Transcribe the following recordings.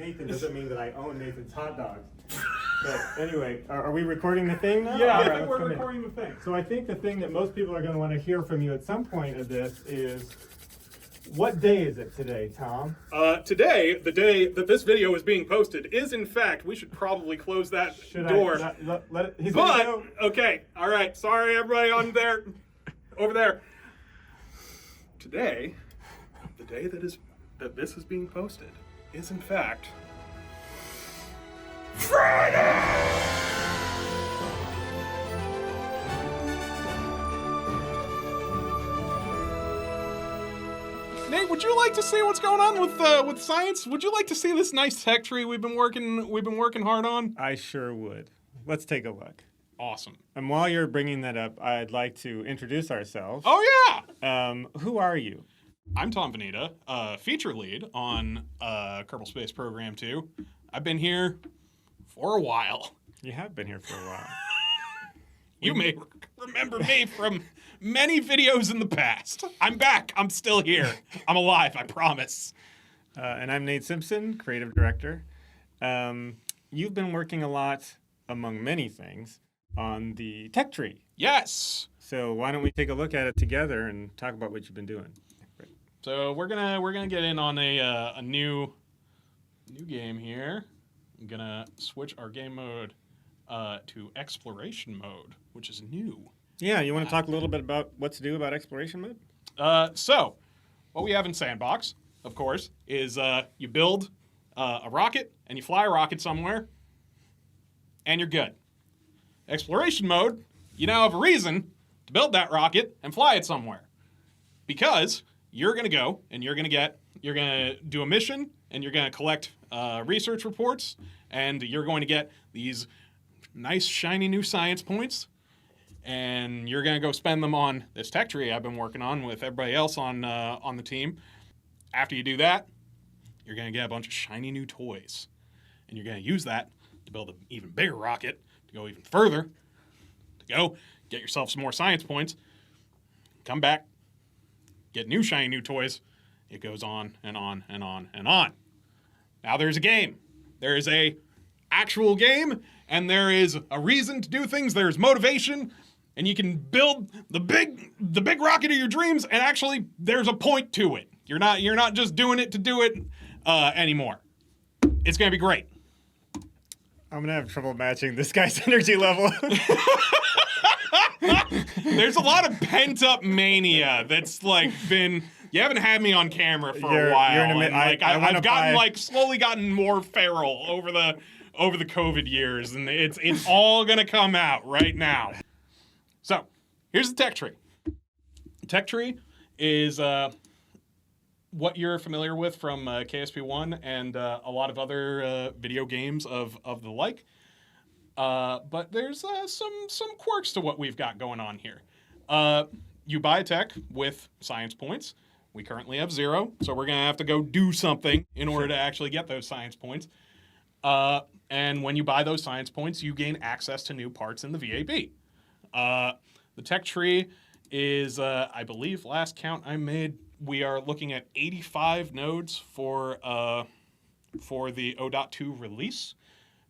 Nathan doesn't mean that I own Nathan's hot dogs. But anyway, are we recording the thing now? Yeah, All I right, think we're let's come in. recording the thing. So I think the thing that most people are going to want to hear from you at some point of this is, what day is it today, Tom? Today, the day that this video is being posted, is in fact, we should probably close that door. He's gonna go. Okay, all right. Sorry, everybody on there, over there. Today, the day that this is being posted, is in fact Friday. Nate, would you like to see what's going on with science? Would you like to see this nice tech tree we've been working hard on? I sure would. Let's take a look. Awesome. And while you're bringing that up, I'd like to introduce ourselves. Oh yeah. Who are you? I'm Tom Vinita, feature lead on Kerbal Space Program 2. I've been here for a while. You have been here for a while. You may remember me from many videos in the past. I'm back. I'm still here. I'm alive, I promise. And I'm Nate Simpson, Creative Director. You've been working a lot, among many things, on the tech tree. Yes. So why don't we take a look at it together and talk about what you've been doing? So we're gonna get in on a new game here. I'm gonna switch our game mode to exploration mode, which is new. Yeah, you want to talk a little bit about what to do about exploration mode? So what we have in Sandbox, of course, is you build a rocket and you fly a rocket somewhere, and you're good. Exploration mode, you now have a reason to build that rocket and fly it somewhere, because you're gonna go and you're gonna do a mission and you're gonna collect research reports, and you're going to get these nice shiny new science points, and you're gonna go spend them on this tech tree I've been working on with everybody else on the team. After you do that, you're gonna get a bunch of shiny new toys, and you're gonna use that to build an even bigger rocket to go even further, to go get yourself some more science points, come back, get new shiny new toys. It goes on and on and on and on. Now there's a game. There is a actual game, and there is a reason to do things. There's motivation, and you can build the big rocket of your dreams, and actually there's a point to it. You're not just doing it to do it anymore. It's gonna be great. I'm gonna have trouble matching this guy's energy level. There's a lot of pent-up mania that's like been. You haven't had me on camera for a while. I've gotten slowly gotten more feral over the COVID years, and it's all gonna come out right now. So here's the tech tree. Tech tree is what you're familiar with from KSP 1 and a lot of other video games of the like. But there's some quirks to what we've got going on here. You buy a tech with science points. We currently have 0, so we're gonna have to go do something in order to actually get those science points. And when you buy those science points, you gain access to new parts in the VAB. The tech tree is, I believe, last count I made, we are looking at 85 nodes for the 0.2 release.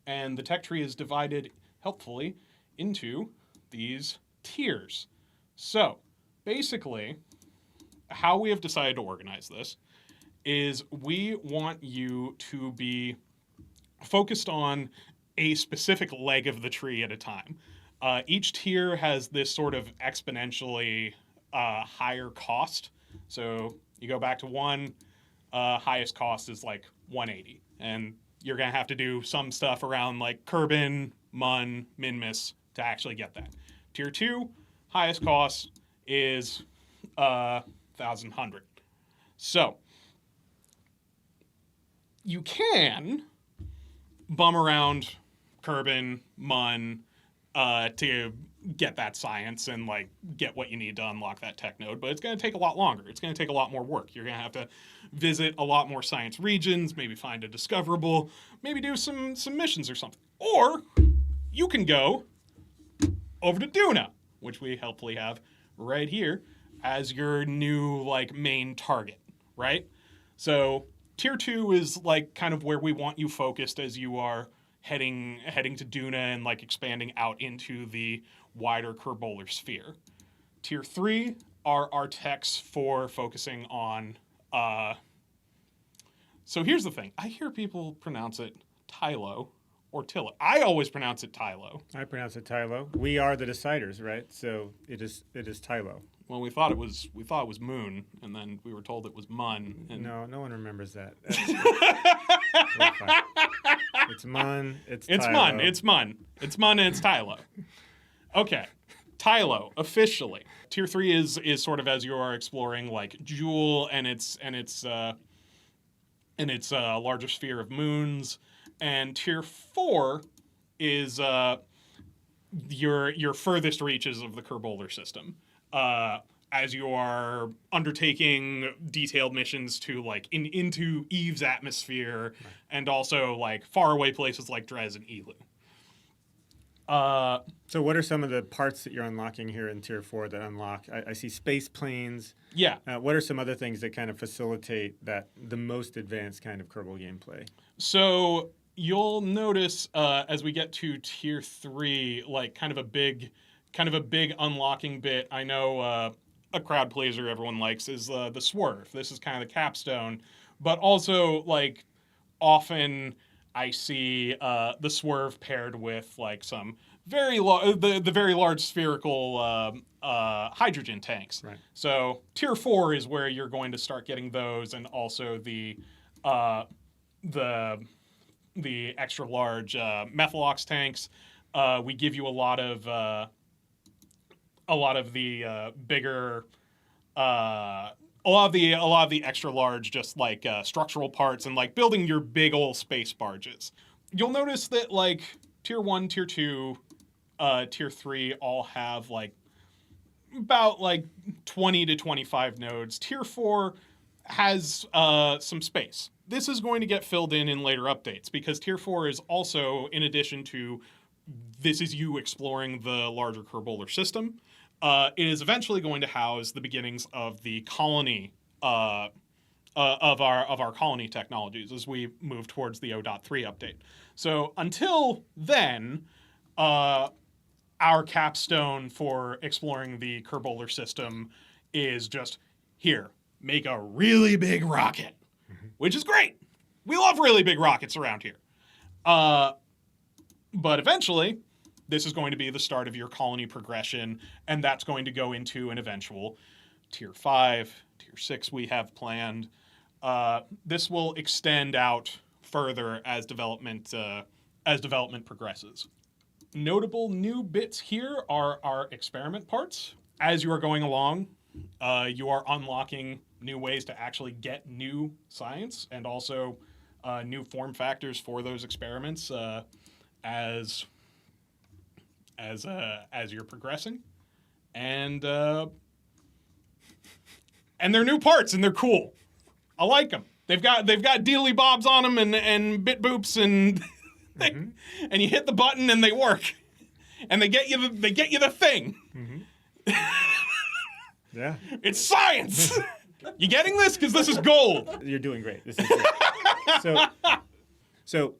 And the tech tree is divided, helpfully, into these tiers. So, basically, how we have decided to organize this is we want you to be focused on a specific leg of the tree at a time. Each tier has this sort of exponentially higher cost. So you go back to 1, highest cost is like 180. And you're going to have to do some stuff around like Kerbin, Mun, Minmus to actually get that. Tier 2, highest cost is 1,100. So you can bum around Kerbin, Mun to get that science and like get what you need to unlock that tech node, but it's going to take a lot longer. It's going to take a lot more work. You're going to have to visit a lot more science regions, maybe find a discoverable, maybe do some missions or something. Or you can go over to Duna, which we helpfully have right here as your new like main target, right? So Tier 2 is like kind of where we want you focused as you are heading to Duna and like expanding out into the wider Kerbolar sphere. Tier 3 are our techs for focusing on so here's the thing. I hear people pronounce it Tylo or Tilo. I always pronounce it Tylo. I pronounce it Tylo. We are the deciders, right? So it is Tylo. Well, we thought it was Moon, and then we were told it was Mun. And no one remembers that. It's Mun. It's Tylo. Mun. It's Mun. It's Mun, and it's Tylo. Okay, Tylo officially. Tier 3 is sort of as you are exploring like Jewel and its larger sphere of moons, and Tier 4 is your furthest reaches of the Kerbolar system. As you are undertaking detailed missions to like into Eve's atmosphere, right, and also like faraway places like Drez and Elu. So what are some of the parts that you're unlocking here in Tier 4 that unlock? I see space planes. Yeah. What are some other things that kind of facilitate the most advanced kind of Kerbal gameplay? So you'll notice as we get to Tier 3, like kind of a big unlocking bit. I know a crowd pleaser everyone likes is the swerve. This is kind of the capstone, but also like often I see the swerve paired with like some the very large spherical hydrogen tanks. Right. So Tier 4 is where you're going to start getting those, and also the extra large Methalox tanks. We give you a lot of the bigger. A lot of the extra large, just like structural parts and like building your big old space barges. You'll notice that like Tier 1, Tier 2, Tier 3 all have like about like 20 to 25 nodes. Tier 4 has some space. This is going to get filled in later updates because Tier 4 is also, in addition to this is you exploring the larger Kerbolar system, it is eventually going to house the beginnings of the colony of our colony technologies as we move towards the 0.3 update. So until then, our capstone for exploring the Kerbolar system is just here, make a really big rocket, which is great. We love really big rockets around here. But eventually, this is going to be the start of your colony progression, and that's going to go into an eventual Tier 5, Tier 6 we have planned. This will extend out further as development progresses. Notable new bits here are our experiment parts. As you are going along, you are unlocking new ways to actually get new science and also new form factors for those experiments as you're progressing, and they're new parts and they're cool. I like them. They've got dealy bobs on them and bit boops and and you hit the button and they work, and they get you the thing. Mm-hmm. Yeah, it's science. You getting this? Because this is gold. You're doing great. This is great. So.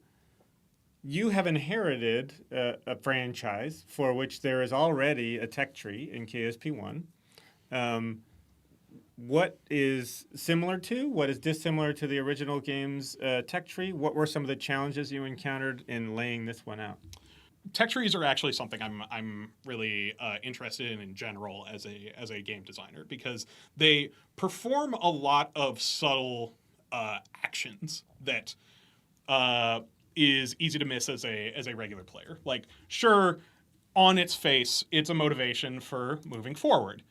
You have inherited a franchise for which there is already a tech tree in KSP1. What is similar to, what is dissimilar to the original game's tech tree? What were some of the challenges you encountered in laying this one out? Tech trees are actually something I'm really interested in general as a game designer, because they perform a lot of subtle actions that is easy to miss as a regular player. Like, sure, on its face, it's a motivation for moving forward.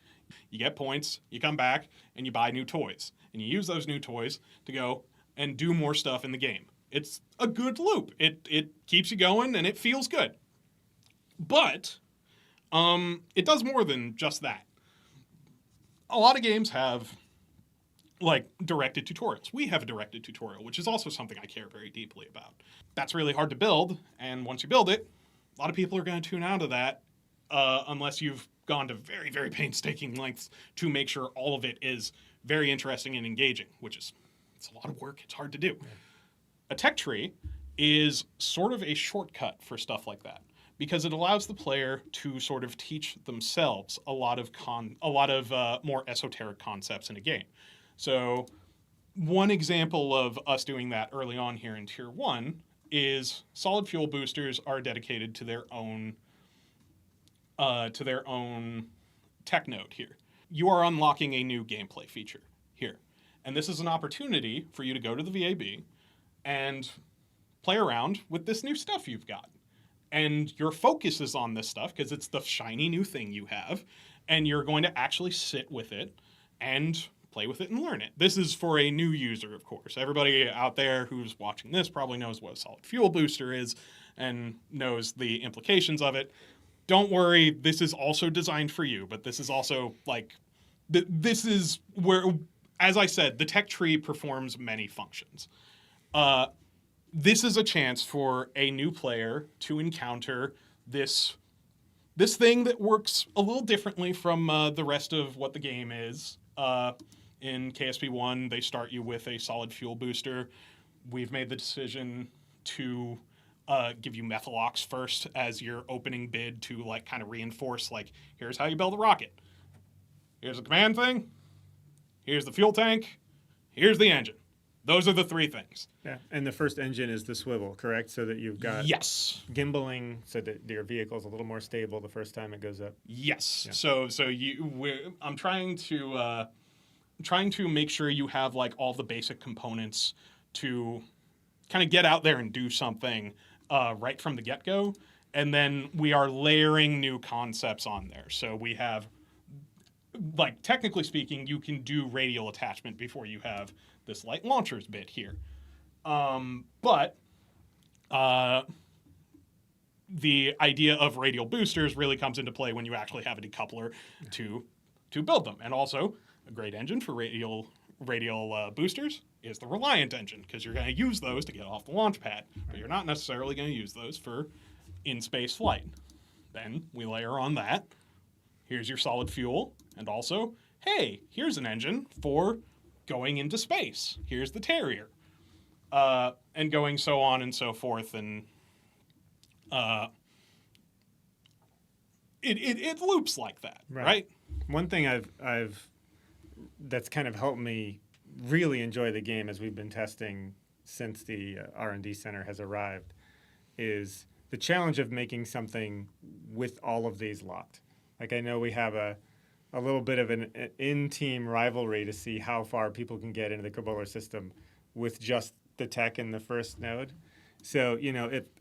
You get points, you come back, and you buy new toys. And you use those new toys to go and do more stuff in the game. It's a good loop. It keeps you going, and it feels good. But it does more than just that. A lot of games have like directed tutorials. We have a directed tutorial, which is also something I care very deeply about. That's really hard to build, and once you build it, a lot of people are going to tune out of that unless you've gone to very, very painstaking lengths to make sure all of it is very interesting and engaging, which is It's a lot of work. It's hard to do. A tech tree is sort of a shortcut for stuff like that because it allows the player to sort of teach themselves a lot of more esoteric concepts in a game. So one example of us doing that early on here in Tier 1 is solid fuel boosters are dedicated to their own tech node here. You are unlocking a new gameplay feature here. And this is an opportunity for you to go to the VAB and play around with this new stuff you've got. And your focus is on this stuff because it's the shiny new thing you have. And you're going to actually sit with it and play with it and learn it. This is for a new user, of course. Everybody out there who's watching this probably knows what a solid fuel booster is and knows the implications of it. Don't worry, this is also designed for you, but this is also like, this is where, as I said, the tech tree performs many functions. This is a chance for a new player to encounter this thing that works a little differently from the rest of what the game is. In KSP 1, they start you with a solid fuel booster. We've made the decision to give you Methalox first as your opening bid to like kind of reinforce like, here's how you build a rocket. Here's the command thing. Here's the fuel tank. Here's the engine. Those are the three things. Yeah, and the first engine is the swivel, correct? So that you've got gimbaling, so that your vehicle's a little more stable the first time it goes up. Yes. Yeah. I'm trying to make sure you have like all the basic components to kind of get out there and do something right from the get-go, and then we are layering new concepts on there. So we have, like, technically speaking, you can do radial attachment before you have this light launchers bit here. But the idea of radial boosters really comes into play when you actually have a decoupler to build them. And also, a great engine for radial boosters is the Reliant engine, because you're going to use those to get off the launch pad, but you're not necessarily going to use those for in-space flight. Then we layer on that. Here's your solid fuel, and also, hey, here's an engine for going into space. Here's the Terrier. And going so on and so forth, and it loops like that, right? One thing I've that's kind of helped me really enjoy the game as we've been testing since the R&D center has arrived is the challenge of making something with all of these locked. Like, I know we have a little bit of an in-team rivalry to see how far people can get into the Kerbal system with just the tech in the first node. So,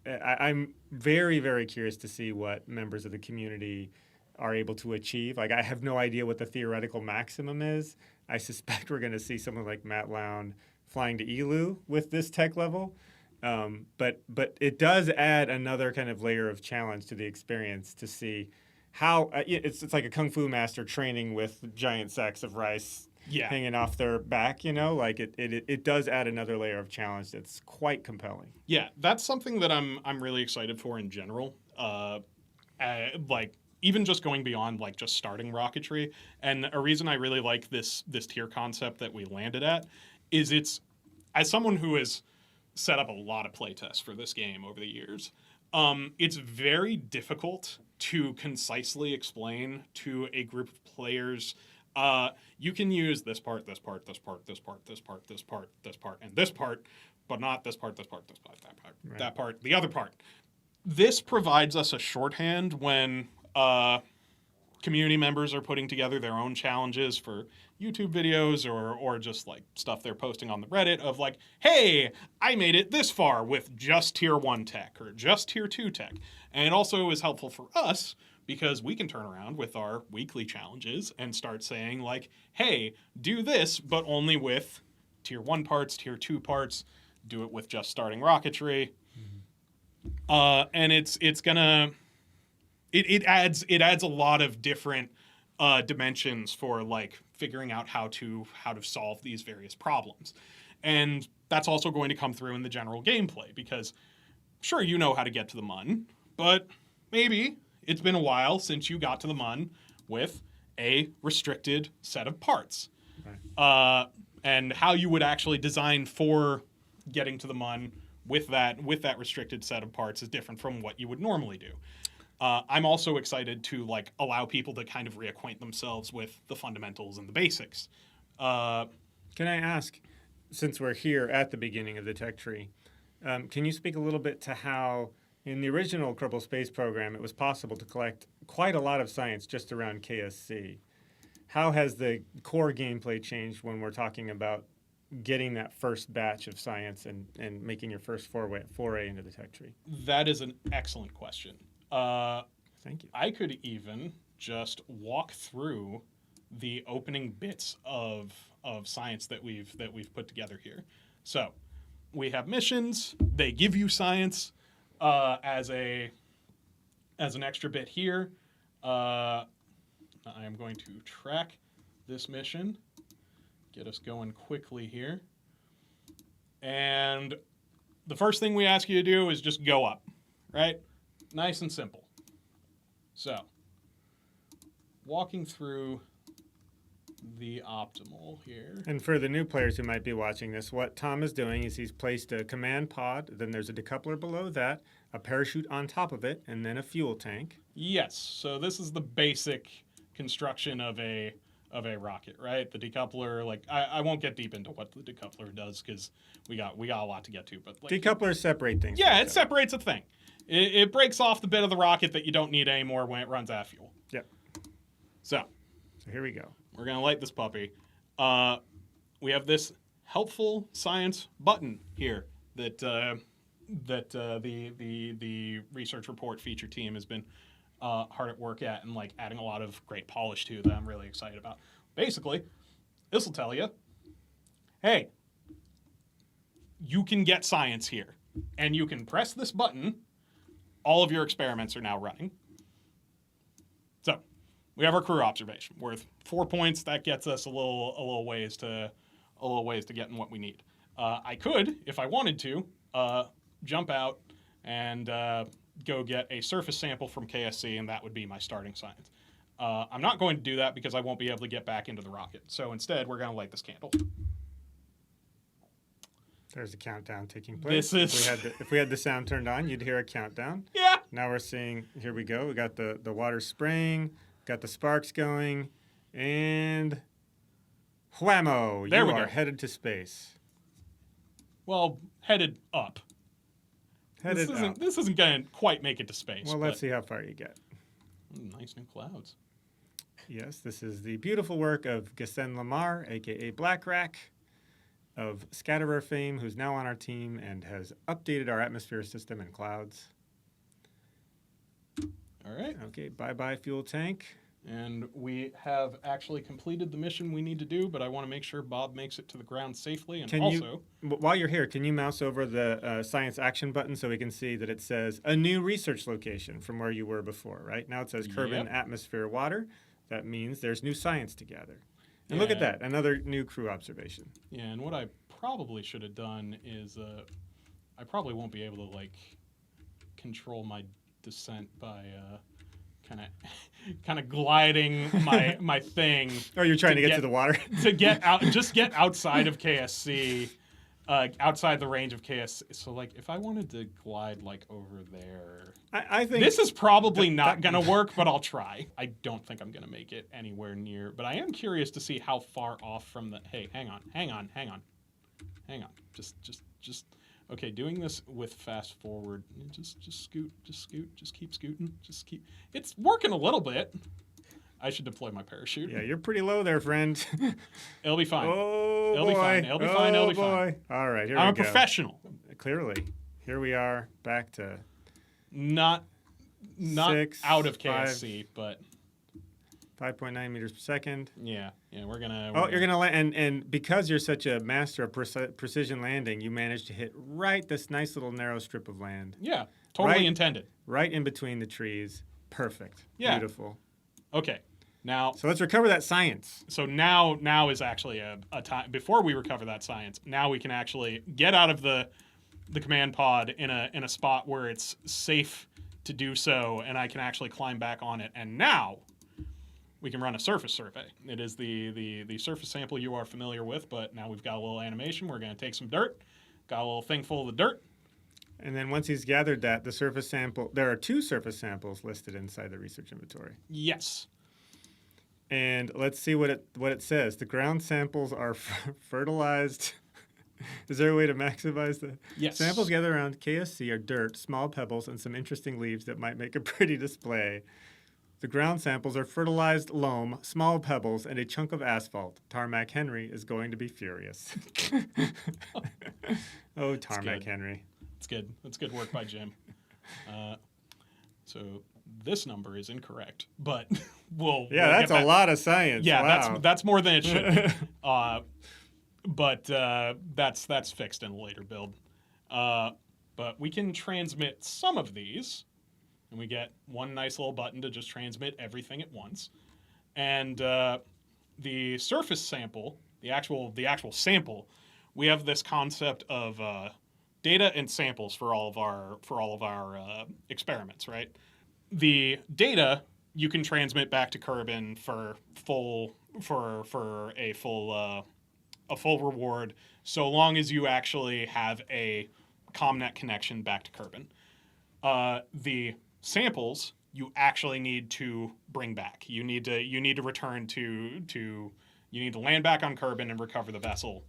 I'm very, very curious to see what members of the community are able to achieve. Like, I have no idea what the theoretical maximum is. I suspect we're going to see someone like Matt Lown flying to Elu with this tech level. But it does add another kind of layer of challenge to the experience to see how it's like a kung fu master training with giant sacks of rice hanging off their back. Like it does add another layer of challenge that's quite compelling. Yeah, that's something that I'm really excited for in general. Like, even just going beyond like just starting rocketry, and a reason I really like this tier concept that we landed at is it's, as someone who has set up a lot of playtests for this game over the years, it's very difficult to concisely explain to a group of players, you can use this part, this part, this part, this part, this part, this part, this part, and this part, but not this part, this part, this part, that part, that part, the other part. This provides us a shorthand when community members are putting together their own challenges for YouTube videos or just like stuff they're posting on the Reddit of like, hey, I made it this far with just tier 1 tech or just tier 2 tech. And it also is helpful for us because we can turn around with our weekly challenges and start saying like, hey, do this, but only with tier 1 parts, tier 2 parts, do it with just starting rocketry. And it's gonna... It adds a lot of different dimensions for like figuring out how to solve these various problems, and that's also going to come through in the general gameplay because sure, you know how to get to the mun, but maybe it's been a while since you got to the mun with a restricted set of parts. and how you would actually design for getting to the mun with that restricted set of parts is different from what you would normally do. I'm also excited to like allow people to kind of reacquaint themselves with the fundamentals and the basics. Can I ask, since we're here at the beginning of the tech tree, can you speak a little bit to how in the original Kerbal Space program it was possible to collect quite a lot of science just around KSC? How has the core gameplay changed when we're talking about getting that first batch of science and making your first foray into the tech tree? That is an excellent question. Thank you. I could even just walk through the opening bits of science that we've put together here. So we have missions. They give you science as an extra bit here. I am going to track this mission, get us going quickly here. And the first thing we ask you to do is just go up, right? Nice and simple. So, walking through the optimal here. And for the new players who might be watching this, what Tom is doing is he's placed a command pod, then there's a decoupler below that, a parachute on top of it, and then a fuel tank. Yes, so this is the basic construction of a rocket, right? The decoupler, like I won't get deep into what the decoupler does because we got a lot to get to. But like, decouplers separate things. Yeah, it separates a thing. It breaks off the bit of the rocket that you don't need anymore when it runs out of fuel. Yep. So here we go. We're gonna light this puppy. We have this helpful science button here that the research report feature team has been hard at work at and like adding a lot of great polish to that I'm really excited about. Basically, this will tell you, hey, you can get science here, and you can press this button. All of your experiments are now running. So we have our crew observation worth 4 points. That gets us a little ways to getting what we need. I could, if I wanted to, jump out and go get a surface sample from KSC, and that would be my starting science. I'm not going to do that because I won't be able to get back into the rocket. So instead, we're going to light this candle. There's a countdown taking place. If we had the sound turned on, you'd hear a countdown. Yeah. Now we're seeing, here we go. We got the water spraying, got the sparks going, and whammo, there we are go. Headed to space. Well, headed up. Headed up. This isn't going to quite make it to space. Well, let's see how far you get. Nice new clouds. Yes, this is the beautiful work of Gassen Lamar, a.k.a. Black Rack, of Scatterer fame, who's now on our team and has updated our atmosphere system and clouds. All right. Okay, bye-bye fuel tank. And we have actually completed the mission we need to do, but I want to make sure Bob makes it to the ground safely. And while you're here, can you mouse over the science action button so we can see that it says a new research location from where you were before, right? Now it says Kerbin, Atmosphere, Water. That means there's new science to gather. And look at that, another new crew observation. Yeah, and what I probably should have done is I probably won't be able to, like, control my descent by kind of gliding my thing. Oh, you're trying to get to the water? To get out, just get outside of KSC, outside the range of KSC. So, like, if I wanted to glide, like, over there... I think this is probably not going to work, but I'll try. I don't think I'm going to make it anywhere near, but I am curious to see how far off from the... Hey, hang on. Just... Okay, doing this with fast forward. Just scoot. Just keep scooting. It's working a little bit. I should deploy my parachute. Yeah, you're pretty low there, friend. It'll be fine. Oh, It'll boy. be fine. It'll be fine. It'll be fine. All right, here we go. I'm a professional. Clearly. Here we are, back to... Not 6, out of KSC, but 5.9 meters per second. Yeah, we're gonna. You're gonna land, and because you're such a master of precision landing, you managed to hit right this nice little narrow strip of land. Yeah, totally intended. Right in between the trees. Perfect. Yeah. Beautiful. Okay, now. So let's recover that science. So now is actually a time before we recover that science. Now we can actually get out of the command pod in a spot where it's safe to do so, and I can actually climb back on it. And now run a surface survey. It is the surface sample you are familiar with, but now we've got a little animation. We're going to take some dirt, got a little thing full of the dirt. And then once he's gathered that, the surface sample, there are 2 surface samples listed inside the research inventory. Yes. And let's see what it says. The ground samples are fertilized. Is there a way to maximize the samples gathered around KSC are dirt, small pebbles, and some interesting leaves that might make a pretty display. The ground samples are fertilized loam, small pebbles, and a chunk of asphalt. Tarmac Henry is going to be furious. Oh, Tarmac Henry. It's good. That's good work by Jim. So this number is incorrect, but we'll that's a lot of science. Yeah, wow. that's more than it should be. But that's fixed in a later build. But we can transmit some of these, and we get one nice little button to just transmit everything at once. And the surface sample, the actual sample, we have this concept of data and samples for all of our experiments, right? The data you can transmit back to Kerbin for a full reward, so long as you actually have a ComNet connection back to Kerbin. The samples you actually need to bring back. You need to return to you need to land back on Kerbin and recover the vessel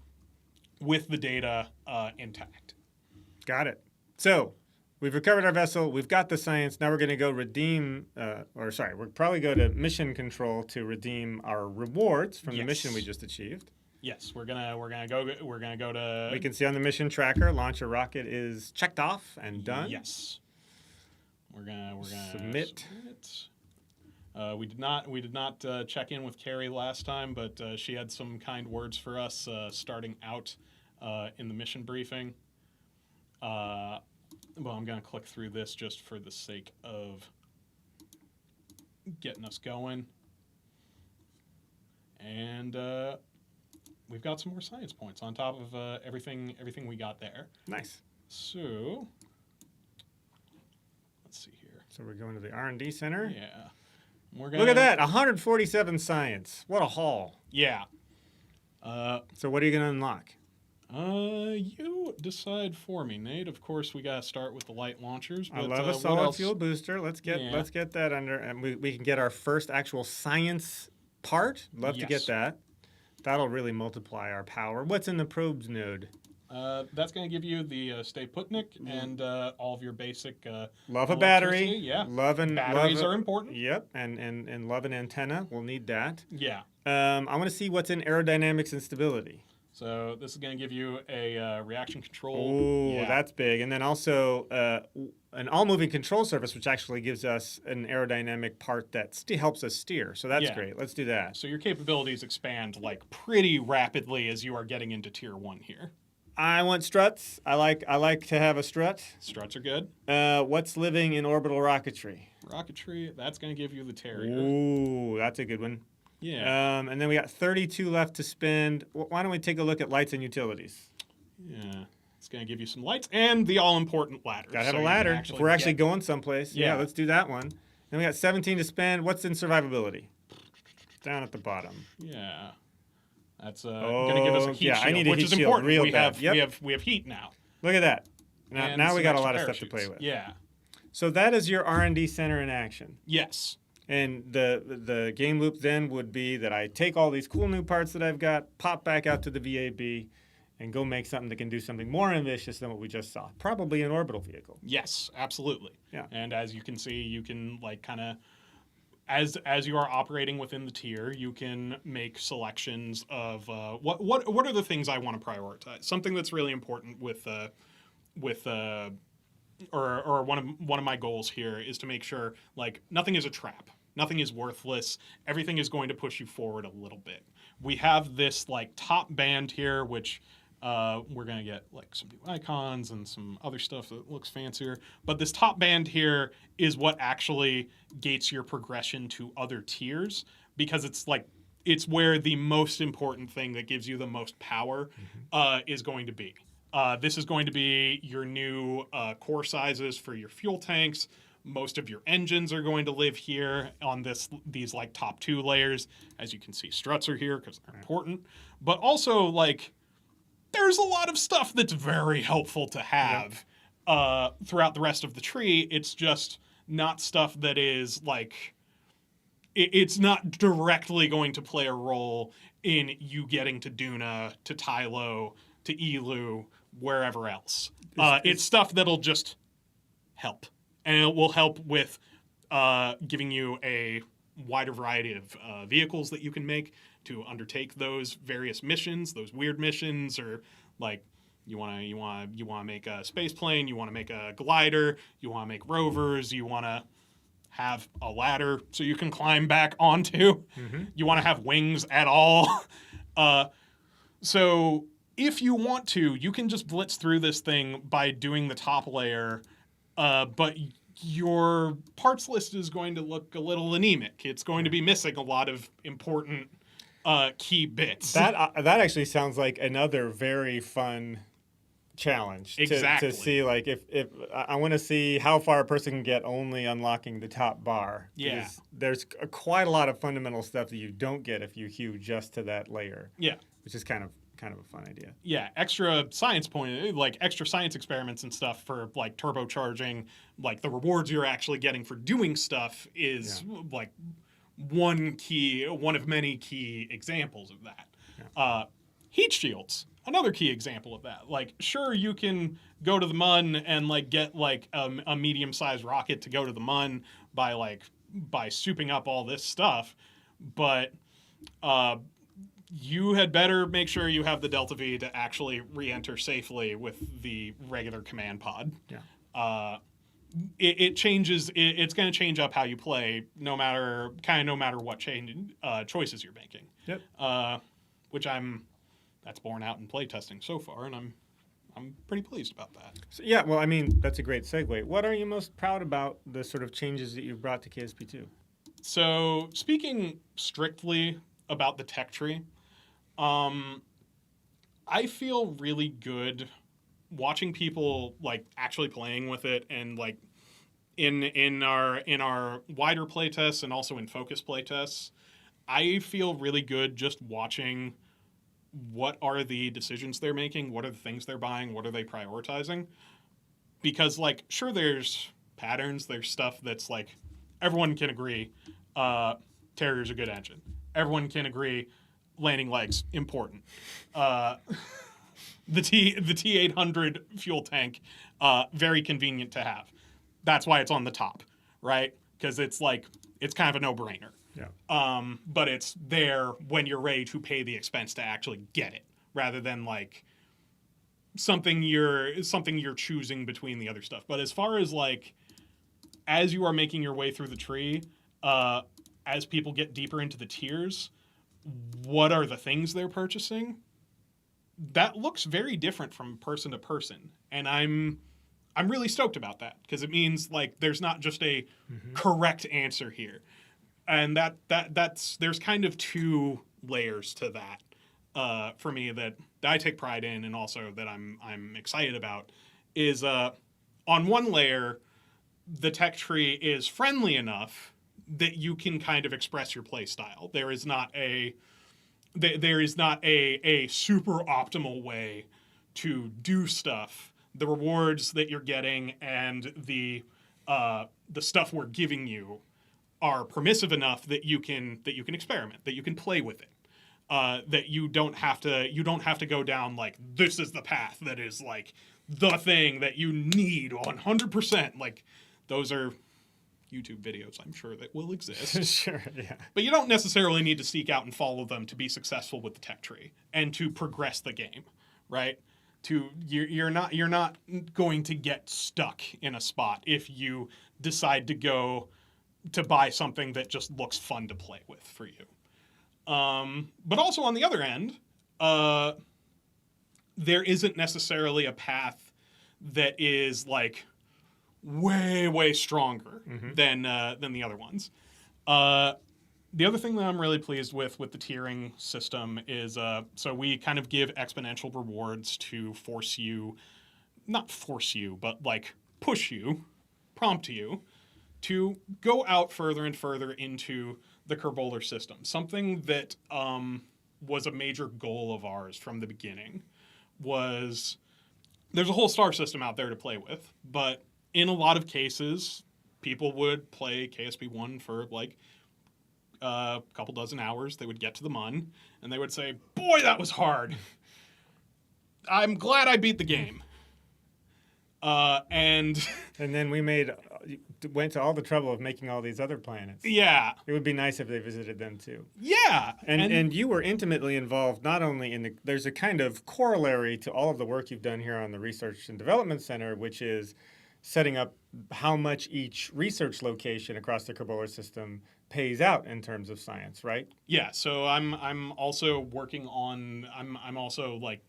with the data intact. Got it. So we've recovered our vessel. We've got the science. Now we're going to go we'll probably go to mission control to redeem our rewards from the mission we just achieved. Yes, we're gonna go to. We can see on the mission tracker, launch a rocket is checked off and done. Yes. We're gonna submit. We did not check in with Carrie last time, but she had some kind words for us starting out in the mission briefing. Well, I'm gonna click through this just for the sake of getting us going, and we've got some more science points on top of everything we got there. Nice. So let's see here. So we're going to the R&D center. Yeah. Look at that, 147 science. What a haul. Yeah. So what are you going to unlock? You decide for me, Nate. Of course, we got to start with the light launchers. But, I love a solid fuel booster. Let's get that under, and we can get our first actual science part. Love to get that. That'll really multiply our power. What's in the probes node? That's going to give you the Stay Putnik and all of your basic love a battery. Yeah. Batteries are important. Yep, and love an antenna. We'll need that. Yeah. I want to see what's in aerodynamics and stability. So this is going to give you a reaction control. Oh, that's big. And then also an all-moving control surface, which actually gives us an aerodynamic part that helps us steer. So that's great. Let's do that. So your capabilities expand like pretty rapidly as you are getting into Tier 1 here. I want struts. I like to have a strut. Struts are good. What's living in orbital rocketry? Rocketry, that's going to give you the Terrier. Ooh, that's a good one. Yeah. And then we got 32 left to spend. Why don't we take a look at lights and utilities? Yeah. It's going to give you some lights and the all-important ladder. Got to have a ladder if we're actually going someplace. Yeah, let's do that one. Then we got 17 to spend. What's in survivability? Down at the bottom. Yeah. That's going to give us a heat shield, I need a which heat is shield important. real we bad. have heat now. Look at that. Now we got a lot of parachutes. stuff to play with. Yeah. So that is your R&D center in action. Yes. And the game loop then would be that I take all these cool new parts that I've got, pop back out to the VAB, and go make something that can do something more ambitious than what we just saw. Probably an orbital vehicle. Yes, absolutely. Yeah. And as you can see, you can like kind of, as you are operating within the tier, you can make selections of what are the things I want to prioritize. Something that's really important or one of my goals here is to make sure like nothing is a trap. Nothing is worthless. Everything is going to push you forward a little bit. We have this like top band here, which we're going to get like some new icons and some other stuff that looks fancier. But this top band here is what actually gates your progression to other tiers, because it's where the most important thing that gives you the most power is going to be. This is going to be your new core sizes for your fuel tanks, Most of your engines are going to live here on these like top 2 layers. As you can see, struts are here because they're important. But also, like, there's a lot of stuff that's very helpful to have throughout the rest of the tree. It's just not stuff that is like, it's not directly going to play a role in you getting to Duna, to Tylo, to Elu, wherever else. It's stuff that'll just help. And it will help with giving you a wider variety of vehicles that you can make to undertake those various missions, those weird missions, or like you want to make a space plane, you want to make a glider, you want to make rovers, you want to have a ladder so you can climb back onto. You want to have wings at all. So if you want to, you can just blitz through this thing by doing the top layer, but your parts list is going to look a little anemic. It's going to be missing a lot of important key bits. That actually sounds like another very fun challenge to see, like, if I want to see how far a person can get only unlocking the top bar. Yeah, there's quite a lot of fundamental stuff that you don't get if you hew just to that layer. Yeah, which is kind of a fun idea. Yeah, extra science extra science experiments and stuff for like turbocharging, like the rewards you're actually getting for doing stuff is like one of many key examples of that. Yeah. Heat shields, another key example of that. Like, sure, you can go to the mun and like get like a medium-sized rocket to go to the mun by souping up all this stuff, but you had better make sure you have the Delta V to actually re-enter safely with the regular command pod. Yeah. It changes. It's going to change up how you play, no matter what choices you're making. Yep. Which that's borne out in playtesting so far, and I'm pretty pleased about that. So, yeah. Well, I mean, that's a great segue. What are you most proud about the sort of changes that you've brought to KSP2? So, speaking strictly about the tech tree, I feel really good watching people like actually playing with it, and like in our wider playtests and also in focus playtests, I feel really good just watching what are the decisions they're making, what are the things they're buying, what are they prioritizing. Because, like, sure, there's patterns, there's stuff that's like everyone can agree Terrier's a good engine. Everyone can agree landing legs important. The T800 fuel tank, very convenient to have. That's why it's on the top, right? Because it's kind of a no-brainer. Yeah. But it's there when you're ready to pay the expense to actually get it, rather than like something you're choosing between the other stuff. But as far as like, as you are making your way through the tree, as people get deeper into the tiers, what are the things they're purchasing? That looks very different from person to person, and I'm really stoked about that, because it means like there's not just a correct answer here, and that's there's kind of two layers to that for me that I take pride in, and also that I'm excited about. Is on one layer, the tech tree is friendly enough that you can kind of express your play style. There is not a super optimal way to do stuff. The rewards that you're getting and the stuff we're giving you are permissive enough that you can experiment, that you can play with it, that you don't have to go down like, this is the path that is like the thing that you need 100%. Like, those are YouTube videos, I'm sure, that will exist. Sure, yeah. But you don't necessarily need to seek out and follow them to be successful with the tech tree and to progress the game, right? You're not going to get stuck in a spot if you decide to go to buy something that just looks fun to play with for you. But also on the other end, there isn't necessarily a path that is like way stronger than the other ones. The other thing that I'm really pleased with the tiering system is so we kind of give exponential rewards to not force you, but like push you, prompt you to go out further and further into the Kerbolar system. Something that was a major goal of ours from the beginning was there's a whole star system out there to play with, but in a lot of cases, people would play KSP1 for like a couple dozen hours. They would get to the Mun, and they would say, boy, that was hard. I'm glad I beat the game. And then we went to all the trouble of making all these other planets. Yeah. It would be nice if they visited them too. Yeah. And you were intimately involved not only there's a kind of corollary to all of the work you've done here on the Research and Development Center, which is setting up how much each research location across the Kerbolar system pays out in terms of science, right? Yeah. So I'm also working on I'm also like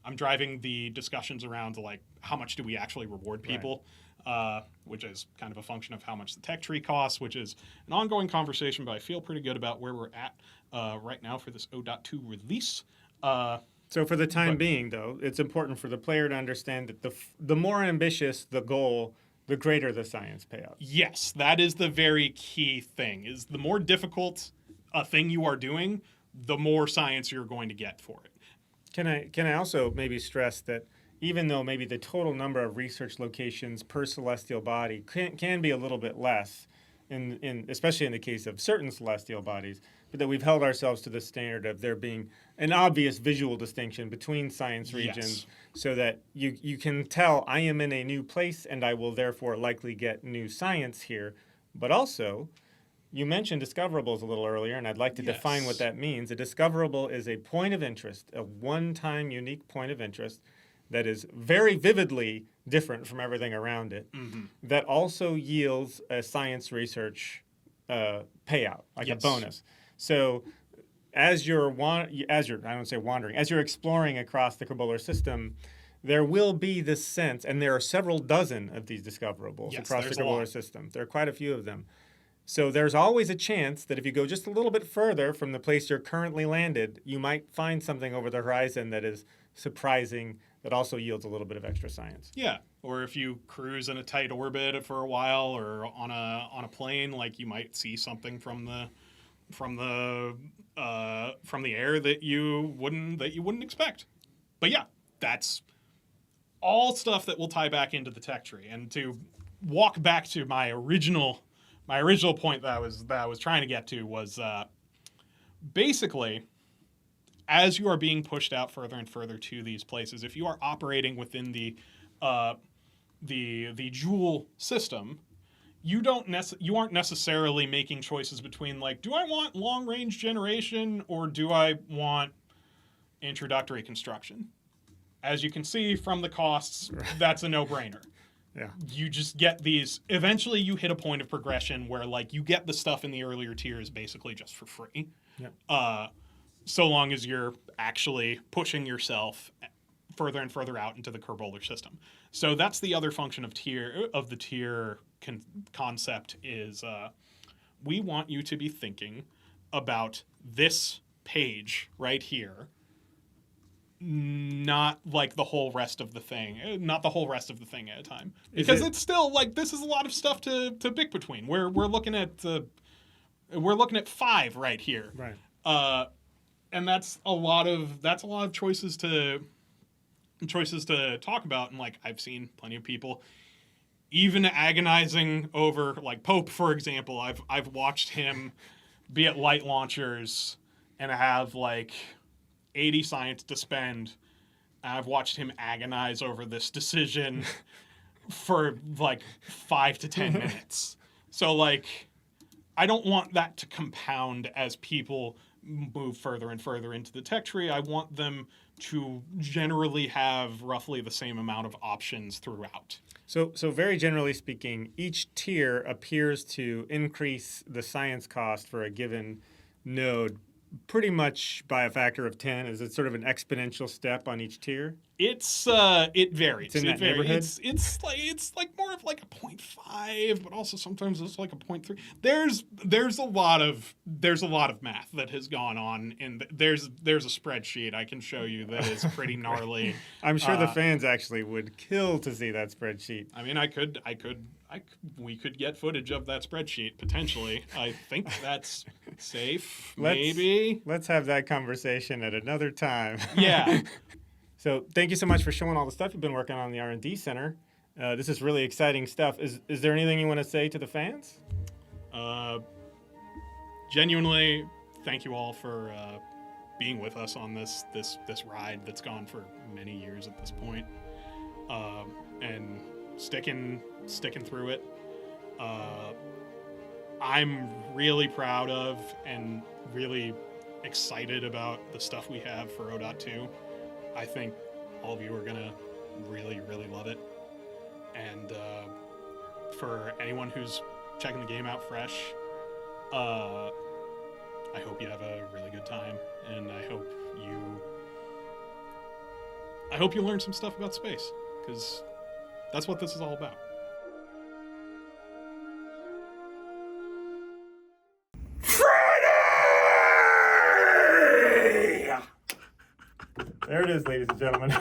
I'm driving the discussions around like how much do we actually reward people, which is kind of a function of how much the tech tree costs, which is an ongoing conversation, but I feel pretty good about where we're at right now for this 0.2 release. So for the time being, though, it's important for the player to understand that the more ambitious the goal, the greater the science payout. Yes, that is the very key thing, is the more difficult a thing you are doing, the more science you're going to get for it. Can I also maybe stress that even though maybe the total number of research locations per celestial body can be a little bit less, especially in the case of certain celestial bodies, but that we've held ourselves to the standard of there being an obvious visual distinction between science regions, so that you can tell I am in a new place and I will therefore likely get new science here, but also you mentioned discoverables a little earlier, and I'd like to define what that means. A discoverable is a point of interest, a one-time unique point of interest that is very vividly different from everything around it, that also yields a science research payout, like a bonus. So as you're exploring across the Kerbolar system, there will be this sense, and there are several dozen of these discoverables across the Kerbolar system. There are quite a few of them. So there's always a chance that if you go just a little bit further from the place you're currently landed, you might find something over the horizon that is surprising, that also yields a little bit of extra science. Yeah, or if you cruise in a tight orbit for a while, or on a plane, like you might see something from the air that you wouldn't expect. But yeah, that's all stuff that will tie back into the tech tree. And to walk back to my original point that I was trying to get to was basically, as you are being pushed out further and further to these places, if you are operating within the Joule system, you aren't necessarily making choices between like, do I want long range generation or do I want introductory construction? As you can see from the costs, that's a no-brainer. Yeah. You just get these. Eventually, you hit a point of progression where, like, you get the stuff in the earlier tiers basically just for free. Yeah. So long as you're actually pushing yourself further and further out into the Kerbolar system. So that's the other function of the tier concept is we want you to be thinking about this page right here. Not like the whole rest of the thing, not the whole rest of the thing at a time, because it's still like this is a lot of stuff to pick between. We're looking at 5 right here, right? And that's a lot of choices to talk about. And like I've seen plenty of people even agonizing over like Pope, for example. I've watched him be at light launchers and have like 80 science to spend. I've watched him agonize over this decision for like 5 to 10 minutes. So like, I don't want that to compound as people move further and further into the tech tree. I want them to generally have roughly the same amount of options throughout. So very generally speaking, each tier appears to increase the science cost for a given node pretty much by a factor of 10. Is it sort of an exponential step on each tier? It varies. It's in that neighborhood? It's like more of like a 0.5, but also sometimes it's like a 0.3. There's a lot of math that has gone on, and there's a spreadsheet I can show you that is pretty gnarly. I'm sure the fans actually would kill to see that spreadsheet. I mean, we could get footage of that spreadsheet potentially. I think that's safe. Maybe. Let's have that conversation at another time. Yeah. So thank you so much for showing all the stuff you've been working on in the R&D Center. This is really exciting stuff. Is there anything you want to say to the fans? Genuinely, thank you all for being with us on this ride that's gone for many years at this point, and sticking through it. I'm really proud of and really excited about the stuff we have for 0.2. I think all of you are gonna really, really love it. And for anyone who's checking the game out fresh, I hope you have a really good time, and I hope you learn some stuff about space, because that's what this is all about. There it is, ladies and gentlemen.